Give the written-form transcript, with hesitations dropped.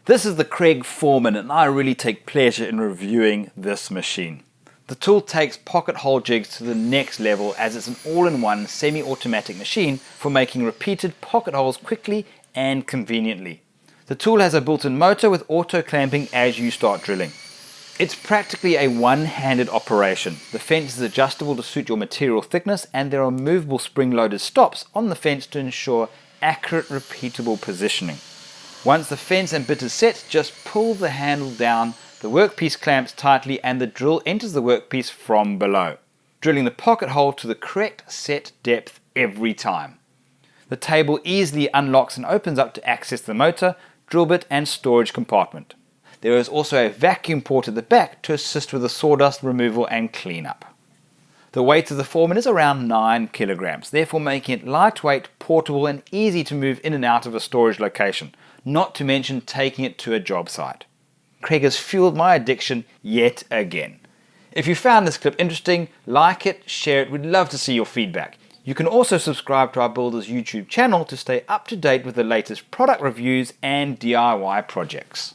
This is the Kreg Foreman, and I really take pleasure in reviewing this machine. The tool takes pocket hole jigs to the next level as it's an all-in-one semi-automatic machine for making repeated pocket holes quickly and conveniently. The tool has a built-in motor with auto clamping as you start drilling. It's practically a one-handed operation. The fence is adjustable to suit your material thickness, and there are movable spring-loaded stops on the fence to ensure accurate, repeatable positioning. Once the fence and bit is set, just pull the handle down, the workpiece clamps tightly, and the drill enters the workpiece from below, drilling the pocket hole to the correct set depth every time. The table easily unlocks and opens up to access the motor, drill bit, and storage compartment. There is also a vacuum port at the back to assist with the sawdust removal and cleanup. The weight of the Foreman is around 9 kilograms, therefore making it lightweight, portable, and easy to move in and out of a storage location, not to mention taking it to a job site. Kreg has fueled my addiction yet again. If you found this clip interesting, like it, share it, we'd love to see your feedback. You can also subscribe to our Builders YouTube channel to stay up to date with the latest product reviews and DIY projects.